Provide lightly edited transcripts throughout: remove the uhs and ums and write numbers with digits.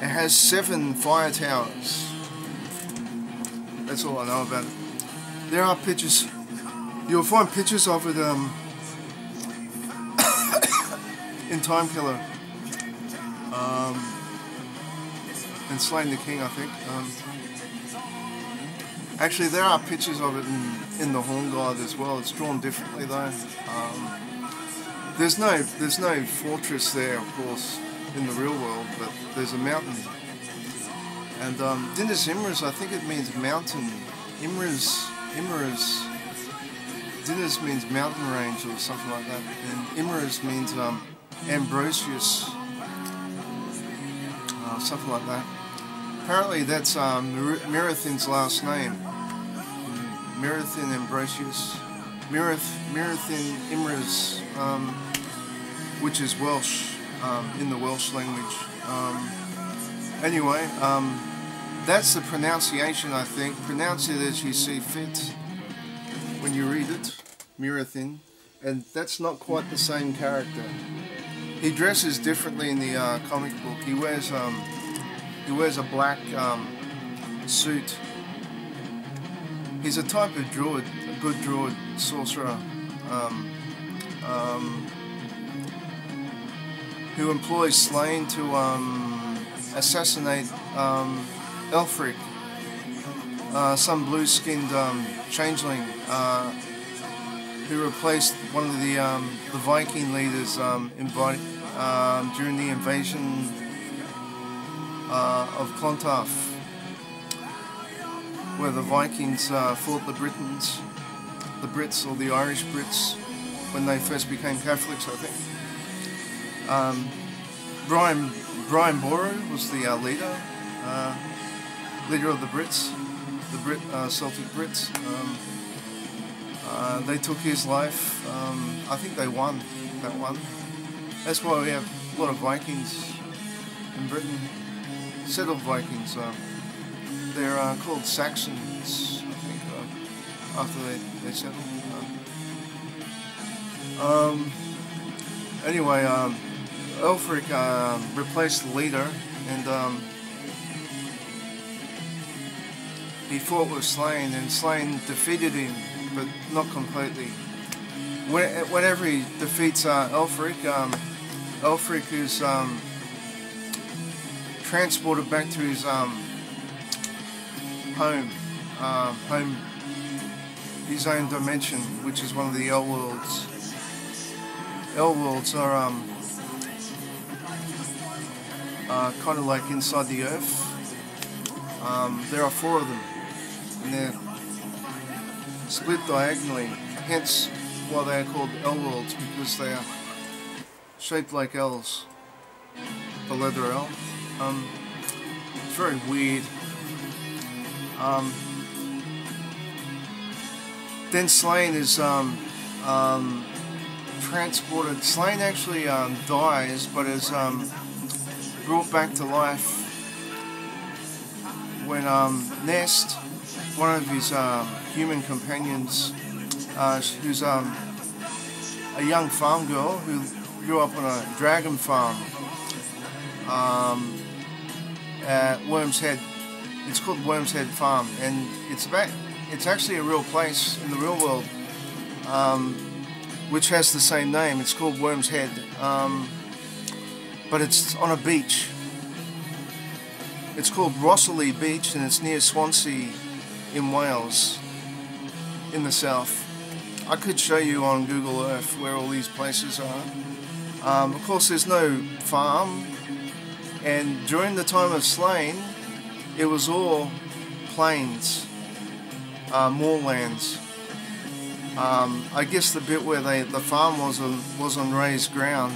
It has 7 fire towers. That's all I know about it. There are pictures. You'll find pictures of it in Time Killer. And Slaine the King, I think. Actually, there are pictures of it in the Horn Guide as well. It's drawn differently though. There's no fortress there, of course, in the real world, but there's a mountain. And Dinas Emrys, I think it means mountain. Emrys. Dinas means mountain range or something like that. And Emrys means ambrosius, something like that. Apparently that's Merathin's last name. Merathin Ambrosius. Merathin Emrys, which is Welsh, in the Welsh language. Anyway, that's the pronunciation, I think. Pronounce it as you see fit when you read it. Merathin. And that's not quite the same character. He dresses differently in the comic book. He wears a black suit. He's a type of druid, a good druid sorcerer, who employs Slaine to assassinate Elfric, some blue-skinned changeling, who replaced one of the Viking leaders during the invasion of Clontarf, where the Vikings fought the Britons, the Brits, or the Irish Brits, when they first became Catholics, I think. Brian Boru was the leader of the Brits, the Celtic Brits. They took his life. I think they won that one. That's why we have a lot of Vikings in Britain. Settled Vikings. They're called Saxons, I think, after they settled. Anyway, Elfric replaced the leader, and he fought with Slaine, and Slaine defeated him, but not completely. Whenever he defeats Elfric, Elfric is transported back to his home, his own dimension, which is one of the Elworlds. Elworlds are kind of like inside the Earth. There are 4 of them, and they're split diagonally, hence why they are called Elworlds, because they are shaped like L's, the letter L. It's very weird. Then Slaine is transported. Slaine actually dies, but is brought back to life when Nest, one of his human companions, who's a young farm girl who grew up on a dragon farm at Wyrmshead. It's called Wyrmshead Farm, and it's actually a real place in the real world, which has the same name. It's called Wyrmshead, but it's on a beach. It's called Rossley Beach, and it's near Swansea in Wales, in the south. I could show you on Google Earth where all these places are. Of course, there's no farm, and during the time of Slaine, it was all plains, moorlands. I guess the bit where the farm was on raised ground.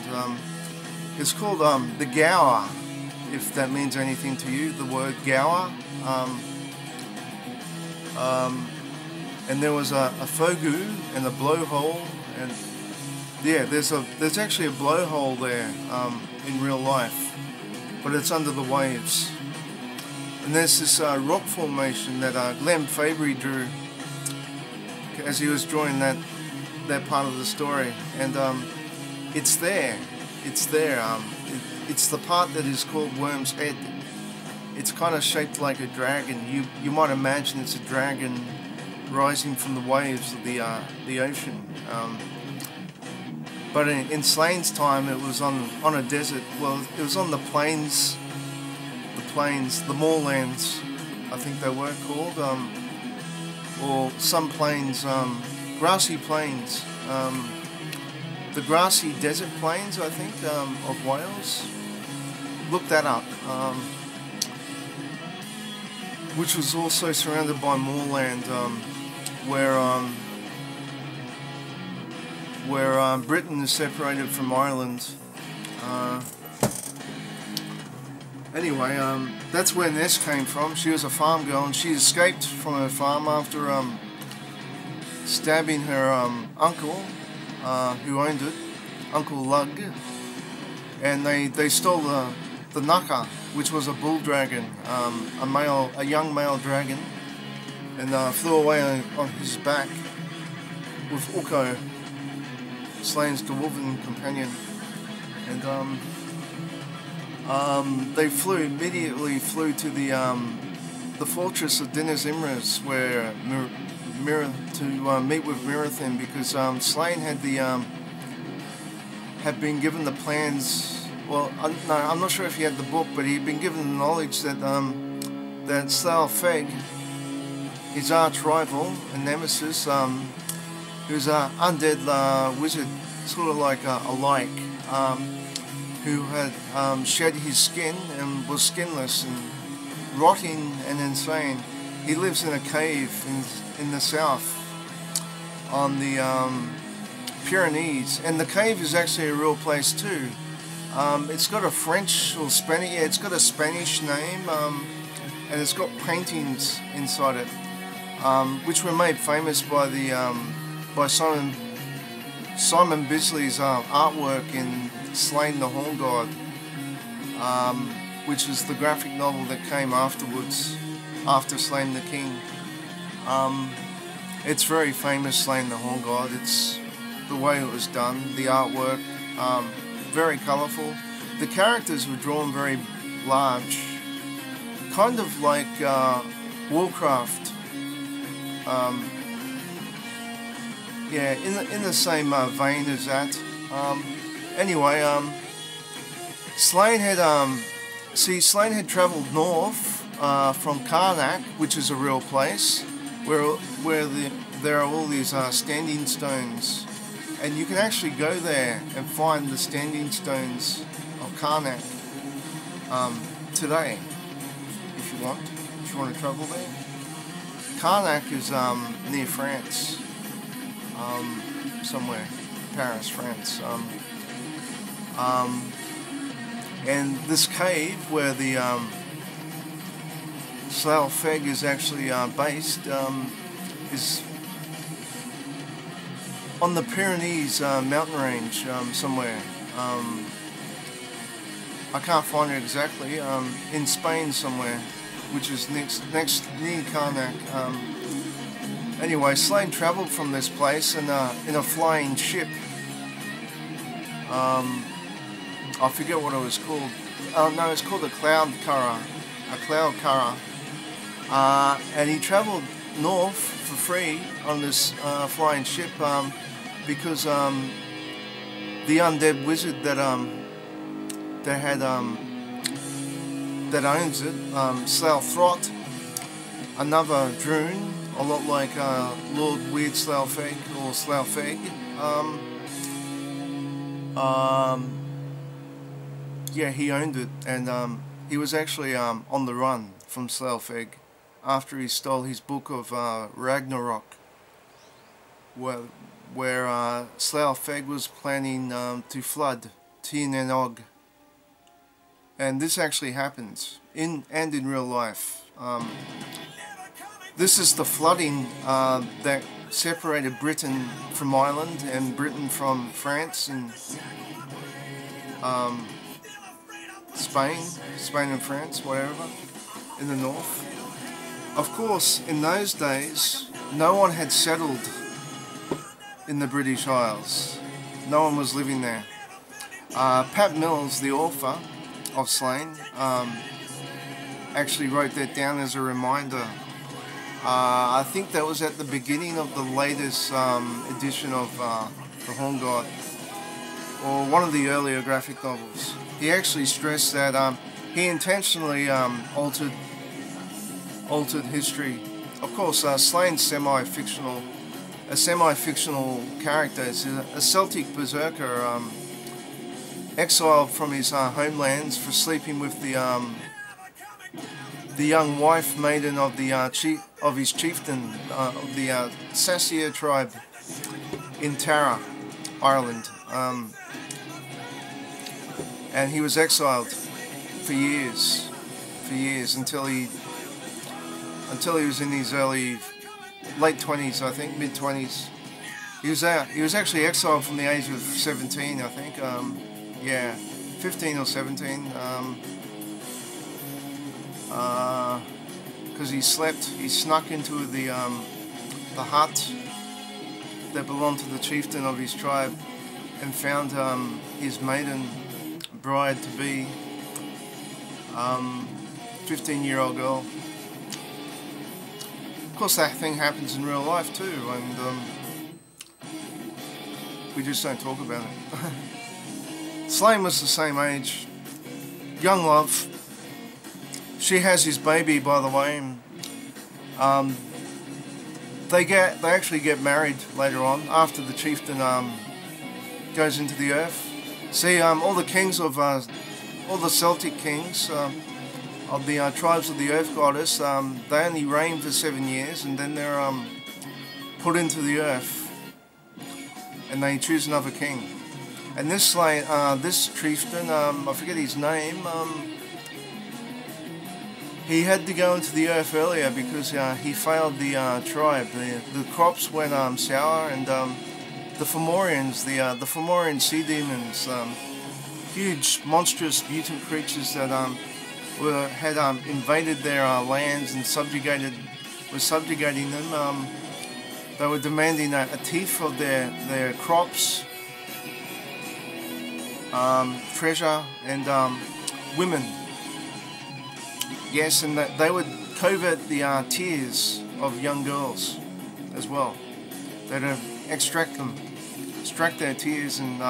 It's called the Gower, if that means anything to you. The word Gower. And there was a fogu and a blowhole, and yeah, there's actually a blowhole there in real life, but it's under the waves. And there's this rock formation that Glenn Fabry drew as he was drawing that part of the story, and it's there. It's the part that is called Wyrmshead. it's kind of shaped like a dragon. You might imagine it's a dragon rising from the waves of the ocean. But in Slaine's time, it was on a desert. Well, it was on the plains, the moorlands, I think they were called, or some plains, grassy plains, the grassy desert plains, I think, of Wales. Look that up. Which was also surrounded by moorland, where Britain is separated from Ireland. Anyway, that's where Ness came from. She was a farm girl, and she escaped from her farm after stabbing her uncle, who owned it, Uncle Lug, and they stole the Naka, which was a bull dragon, a young male dragon, and flew away on his back with Ukko, Slaine's dwarven companion, and they immediately flew to the fortress of Dinas Emrys, where to meet with Mirathon, because Slaine had been given the plans. Well, no, I'm not sure if he had the book, but he'd been given the knowledge that that Slaine, his arch rival and nemesis, who's an undead wizard, sort of like a lyke, who had shed his skin and was skinless and rotting and insane. He lives in a cave in the south on the Pyrenees, and the cave is actually a real place too. It's got a French or Spanish, yeah, it's got a Spanish name, and it's got paintings inside it, which were made famous by Simon Bisley's artwork in Slaine the Horn God, which is the graphic novel that came afterwards, after Slaine the King. It's very famous, Slaine the Horn God. It's the way it was done, the artwork, very colourful. The characters were drawn very large, kind of like Warcraft. Yeah, in the same vein as that. Anyway, Slaine had travelled north from Karnak, which is a real place, where there are all these standing stones, and you can actually go there and find the standing stones of Karnak today, if you want to travel there. Karnak is near France, somewhere, Paris, France. And this cave where the Slaine is actually based is on the Pyrenees mountain range somewhere. I can't find it exactly. In Spain somewhere, which is next near Karnak. Anyway, Slaine travelled from this place in a flying ship. I forget what it was called. No, it's called a cloud curragh. And he travelled north for free on this flying ship because the undead wizard that owns it, Slaine, another Droon, a lot like Lord Weird Slaine or Slaine. Yeah, he owned it, and he was actually on the run from Slaine after he stole his book of Ragnarok, where Slaine was planning to flood Tír na nÓg. And this actually happens in real life. This is the flooding that separated Britain from Ireland and Britain from France and Spain and France, whatever, in the north. Of course, in those days, no one had settled in the British Isles. No one was living there. Pat Mills, the author of Slaine, actually wrote that down as a reminder. I think that was at the beginning of the latest edition of The Horn God, or one of the earlier graphic novels. He actually stressed that he intentionally altered history. Of course, Slaine's semi-fictional character. Is a Celtic berserker exiled from his homelands for sleeping with the young wife maiden of the his chieftain of the Sassia tribe in Tara, Ireland, and he was exiled for years until he was in his late 20s, I think, mid 20s. He was actually exiled from the age of 17, I think. Yeah, 15 or 17. Because he snuck into the hut that belonged to the chieftain of his tribe and found his maiden bride to be 15-year-old girl. Of course, that thing happens in real life too, and we just don't talk about it. Slaine was the same age. Young love. She has his baby, by the way. They actually get married later on after the chieftain goes into the earth. See, all the kings of all the Celtic kings of the tribes of the Earth Goddess, they only reign for 7 years, and then they're put into the earth, and they choose another king. And this chieftain, I forget his name. He had to go into the earth earlier because he failed the tribe. The crops went sour, and the Fomorians, the Fomorian sea demons, huge, monstrous, mutant creatures that had invaded their lands and were subjugating them. They were demanding a teeth of their crops, treasure, and women. Yes, and that they would covet the tears of young girls as well. They'd extract their tears and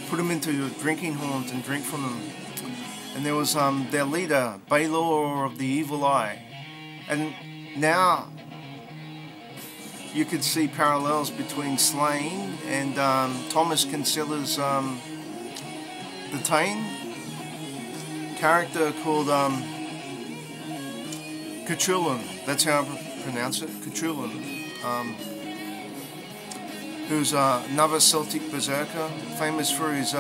put them into drinking horns and drink from them. And there was their leader, Baelor of the Evil Eye. And now you could see parallels between Slaine and Thomas Kinsella's the Tane character called Cthulhu. That's how I pronounce it, Cthulhu. Who's another Celtic berserker, famous for his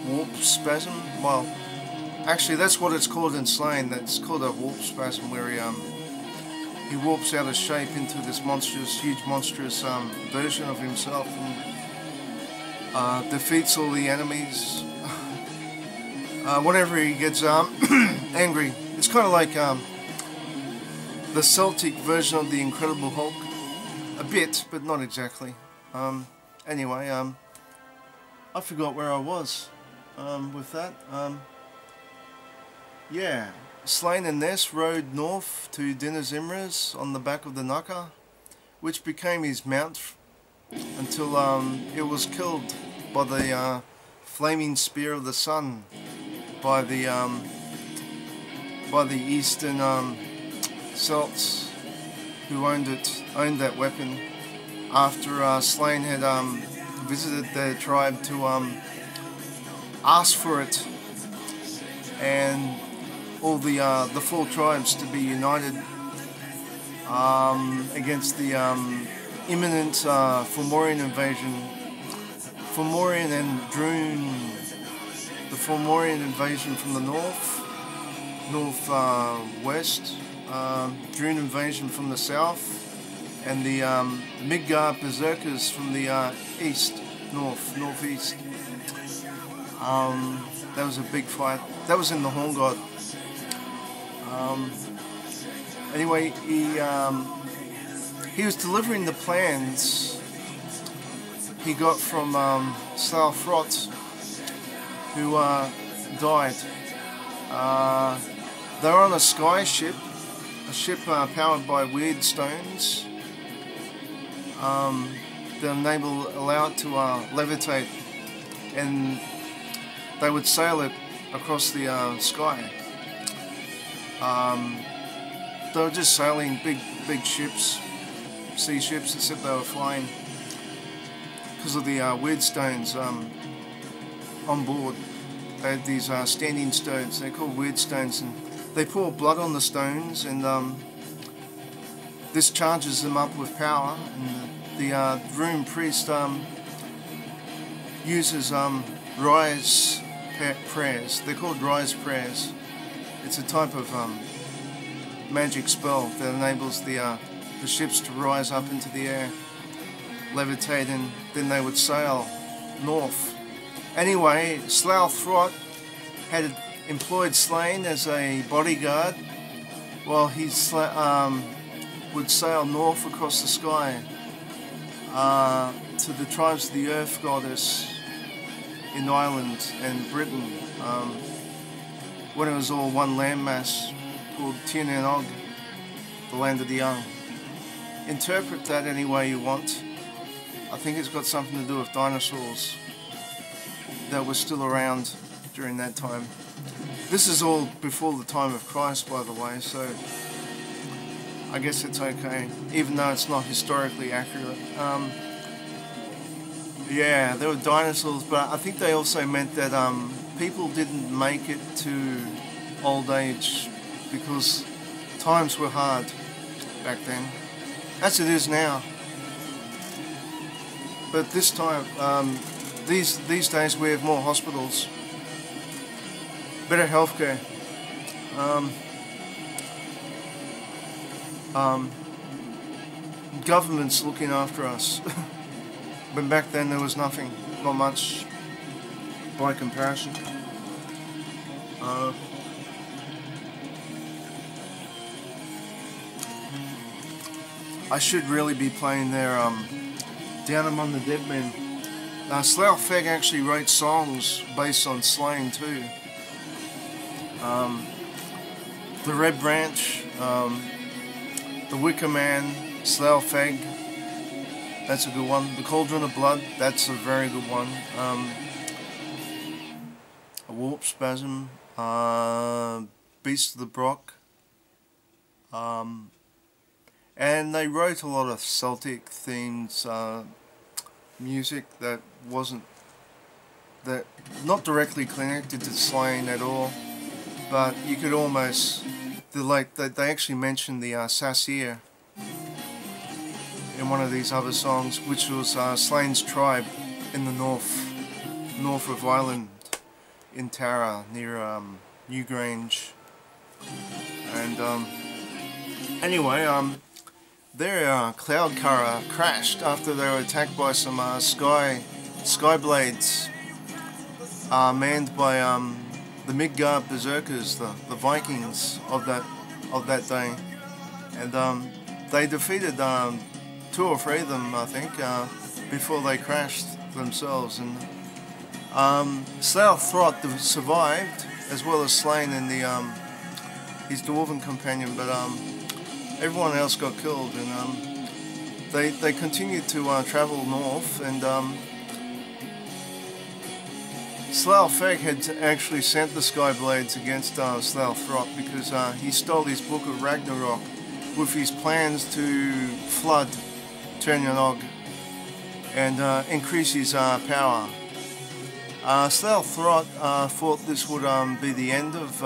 warp spasm. Well, actually, that's what it's called in Slaine. That's called a warp spasm, where he warps out of shape into this huge monstrous version of himself, and defeats all the enemies. Whenever he gets angry, it's kind of like the Celtic version of the Incredible Hulk, a bit, but not exactly. Anyway, I forgot where I was with that. Yeah, Slaine and Ness rode north to Dinas Emrys on the back of the Naka, which became his mount until it was killed by the flaming spear of the sun by the eastern Celts who owned that weapon after Slaine had visited their tribe to ask for it, and all the 4 tribes to be united against the imminent Fomorian invasion. Fomorian and Droon. The Fomorian invasion from the northwest, Droon invasion from the south, and the Midgard berserkers from the northeast. That was a big fight. That was in the Horn God. Anyway, he was delivering the plans he got from Slaufrot, who died They're on a sky ship, a ship powered by weird stones. That allow it to levitate, and they would sail it across the sky. They were just sailing big ships, sea ships, except they were flying because of the weird stones on board. They had these standing stones. They're called weird stones, and they pour blood on the stones, and this charges them up with power. And the room priest uses rise prayers. They're called rise prayers. It's a type of magic spell that enables the ships to rise up into the air, levitate, and then they would sail north. Anyway, Slaine had employed Slaine as a bodyguard while he would sail north across the sky to the tribes of the Earth Goddess in Ireland and Britain, when it was all one landmass called Tirnanog, the land of the young. Interpret that any way you want. I think it's got something to do with dinosaurs that were still around during that time. This is all before the time of Christ, by the way, so I guess it's okay, even though it's not historically accurate. Yeah, there were dinosaurs, but I think they also meant that people didn't make it to old age because times were hard back then, as it is now. But this time, these days we have more hospitals, better healthcare. Government's looking after us. But back then there was nothing, not much by comparison. I should really be playing their Down Among the Dead Men. Slaine actually wrote songs based on Slaine too. The Red Branch, The Wicker Man, Slaine, that's a good one. The Cauldron of Blood, that's a very good one. A Warp Spasm, Beast of the Brock, and they wrote a lot of Celtic themed music that wasn't not directly connected to Slaine at all, but you could almost they actually mentioned the Sasir in one of these other songs, which was Slaine's tribe in the north of Ireland, in Tara, near Newgrange. And anyway, their cloud car crashed after they were attacked by some skyblades manned by the Midgard berserkers, the Vikings of that day, and they defeated 2 or 3 of them, I think, before they crashed themselves. And Slaine survived, as well as Slaine and his dwarven companion, but everyone else got killed, and they continued to travel north, and Slaine had actually sent the Skyblades against Slaine because he stole his book of Ragnarok with his plans to flood Tirnanog and increase his power. Slaine thought this would be the end of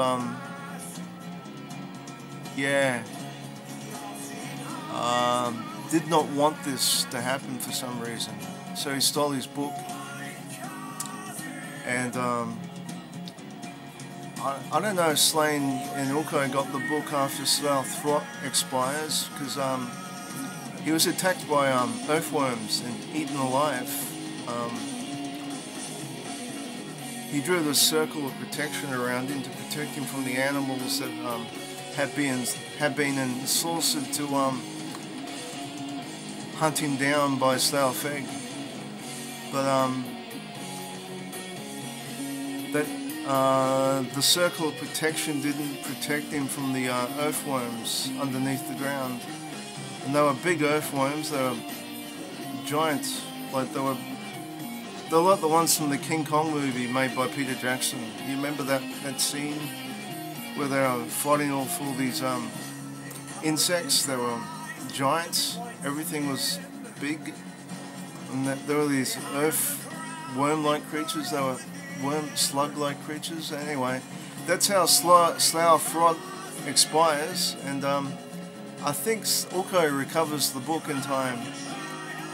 did not want this to happen for some reason, so he stole his book. And I don't know if Slaine and Ilko got the book after Slaine expires, because he was attacked by earthworms and eaten alive. He drew the circle of protection around him to protect him from the animals that have been ensorcelled to hunt him down by Slaine. But the circle of protection didn't protect him from the earthworms underneath the ground. And they were big earthworms, they were giants, like they were like the ones from the King Kong movie made by Peter Jackson. You remember that scene where they were fighting off all these insects? They were giants, everything was big, and there were these worm-like creatures, they were slug-like creatures. Anyway, that's how Slough Frog expires, and I think Orko recovers the book in time,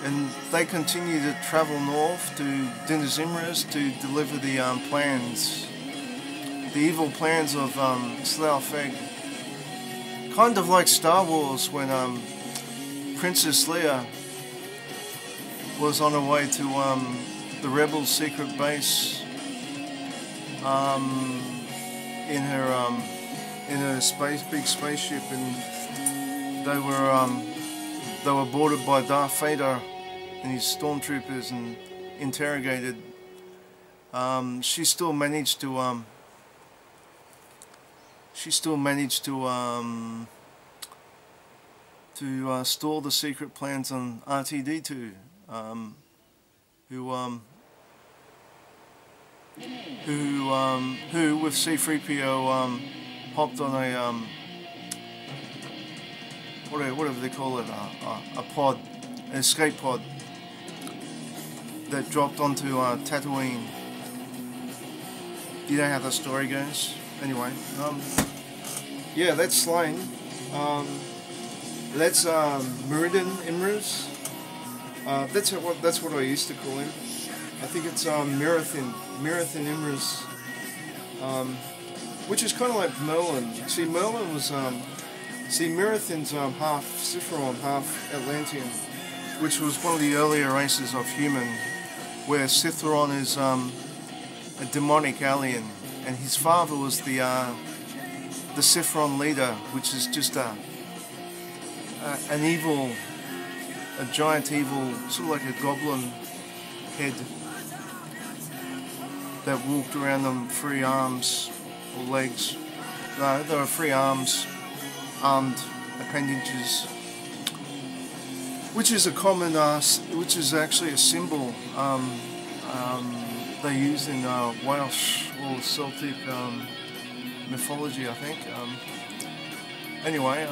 and they continue to travel north to Dinas Emrys to deliver the plans, the evil plans of Slough Egg. Kind of like Star Wars when Princess Leia was on her way to the Rebels' secret base in her big spaceship, and they were boarded by Darth Vader and his stormtroopers and interrogated. She still managed to store the secret plans on R2-D2, who with C-3PO hopped on a whatever they call it, a pod, an escape pod that dropped onto Tatooine. You know how the story goes. Anyway, yeah, that's Slaine. That's Meridian Emrys. That's what I used to call him. I think it's Meridian Emrys, which is kind of like Merlin. See, Merlin was Meridian's half Cithron, half Atlantean, which was one of the earlier races of human, where Cithron is a demonic alien, and his father was the Cithron leader, which is just a giant evil, sort of like a goblin head that walked around on 3 arms or legs. No, there were 3 arms, armed appendages, which is a common, which is actually a symbol they use in Welsh or Celtic mythology, I think. Anyway,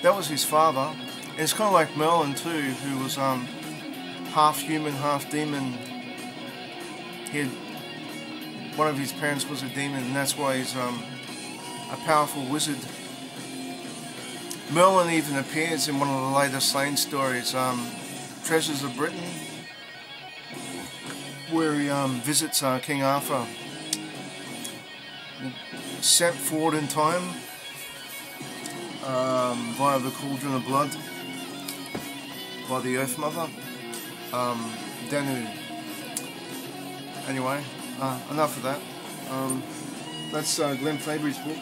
that was his father. And it's kind of like Merlin too, who was half human, half demon. One of his parents was a demon, and that's why he's a powerful wizard. Merlin even appears in one of the later Slaine stories, Treasures of Britain, where he visits King Arthur, sent forward in time via the Cauldron of Blood by the Earth Mother, Danu. Anyway, enough of that. That's Glenn Fabry's book.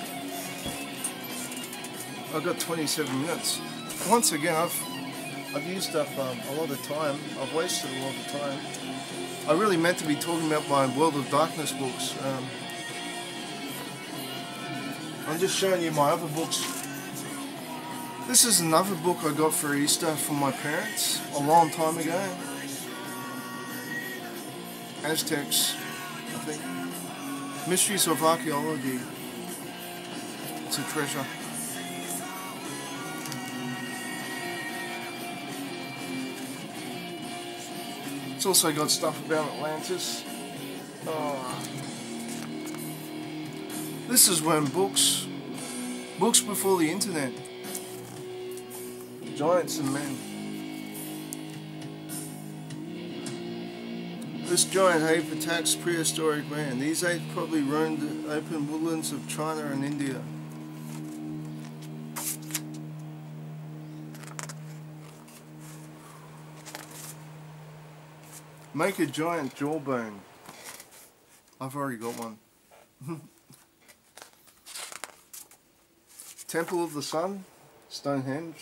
I've got 27 minutes. Once again, I've used up a lot of time. I've wasted a lot of time. I really meant to be talking about my World of Darkness books. I'm just showing you my other books. This is another book I got for Easter from my parents a long time ago. Aztecs, I think. Mysteries of Archaeology. It's a treasure. It's also got stuff about Atlantis. Oh. This is when books before the internet. Giants and men. This giant ape attacks prehistoric man. These apes probably roamed the open woodlands of China and India. Make a giant jawbone. I've already got one. Temple of the Sun, Stonehenge,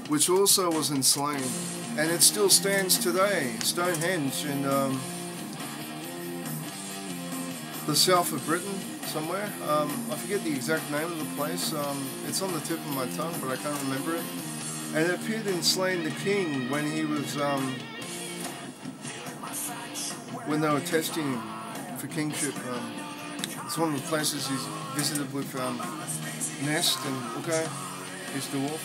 which also was in Slaine, and it still stands today, Stonehenge, and the south of Britain somewhere. I forget the exact name of the place. It's on the tip of my tongue, but I can't remember it. And it appeared in Slaine the King when he was when they were testing him for kingship. It's one of the places he's visited with Nest and okay, his dwarf.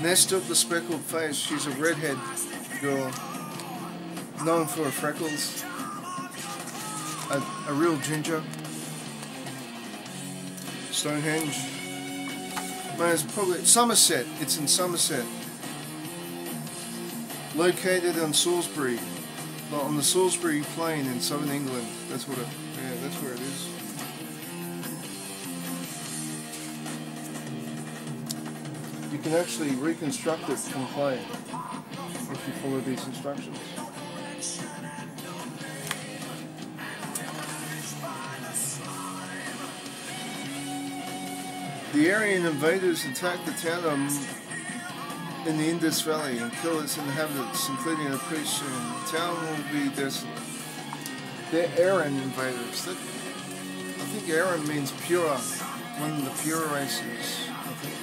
Nest took the speckled face. She's a redhead girl, known for her freckles. A real ginger. Stonehenge. Man, it's probably Somerset. It's in Somerset. Located on Salisbury, on the Salisbury Plain in southern England. That's what it. Yeah, that's where it is. You can actually reconstruct it from clay if you follow these instructions. The Aryan invaders attacked the town in the Indus Valley and killed its inhabitants, including the priests soon. The town will be desolate. They're Aryan invaders. I think Aryan means pure, one of the pure races, I think.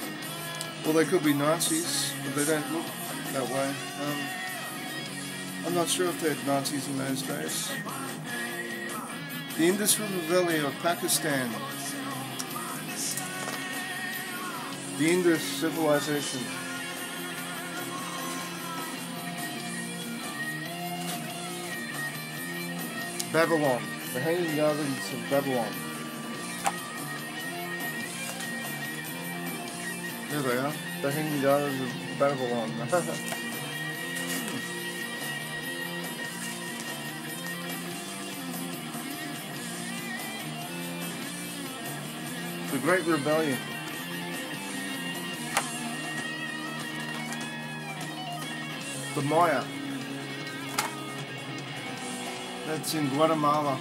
Well, they could be Nazis, but they don't look that way. I'm not sure if they're Nazis in those days. The Indus River Valley of Pakistan. The Indus civilization. Babylon. The Hanging Gardens of Babylon. There they are. The Hanging Gardens of Babylon. The Great Rebellion. The Maya. That's in Guatemala.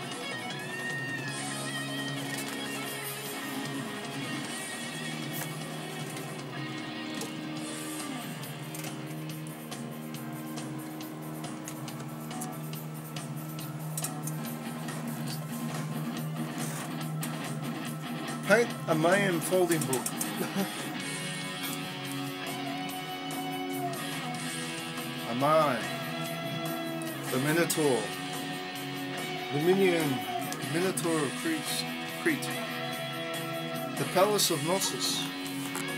Paint a Mayan folding book. A Mayan. The Minotaur. The Minotaur of Crete. The Palace of Knossos.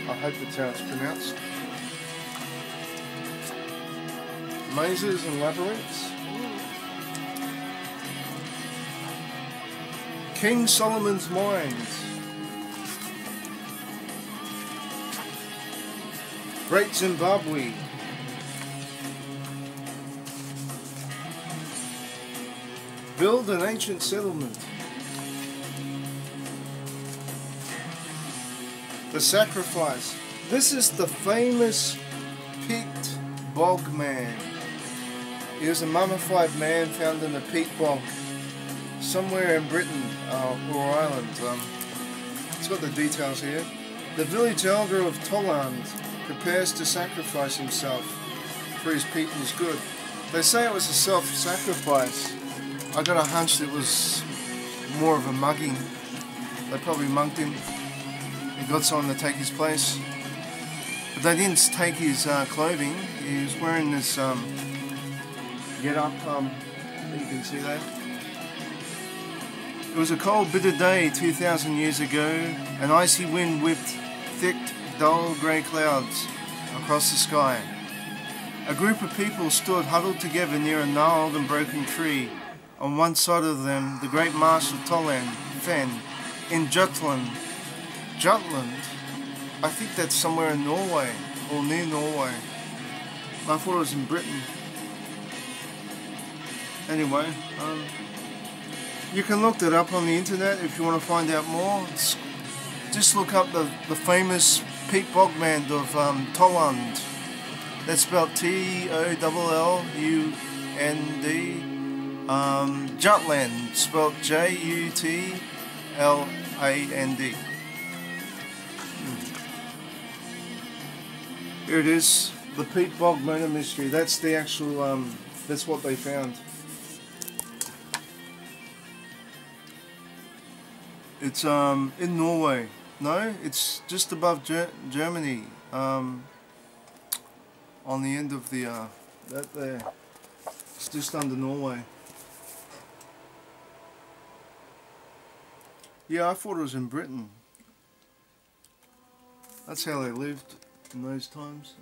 I hope that's how it's pronounced. Mazes and labyrinths. King Solomon's Mines. Great Zimbabwe. Build an ancient settlement. The sacrifice. This is the famous peat bog man. He was a mummified man found in a peat bog somewhere in Britain or Ireland. It's got the details here. The village elder of Toland prepares to sacrifice himself for his people's good. They say it was a self-sacrifice. I got a hunch it was more of a mugging. They probably mugged him. He got someone to take his place. But they didn't take his clothing. He was wearing this get-up, you can see that. It was a cold, bitter day 2,000 years ago. An icy wind whipped thick, dull grey clouds across the sky. A group of people stood huddled together near a gnarled and broken tree. On one side of them, the great marsh of Toland, Fen, in Jutland. Jutland? I think that's somewhere in Norway, or near Norway. I thought it was in Britain. Anyway, you can look that up on the internet if you want to find out more. Just look up the famous peat bogman of Toland. That's spelled T-O-L-L-U-N-D. Jutland, spelled J-U-T-L-A-N-D. Here it is, the peat bog murder mystery. That's the actual, that's what they found. It's in Norway. No, it's just above Germany. On the end of the that there. It's just under Norway. Yeah, I thought it was in Britain. That's how they lived in those times.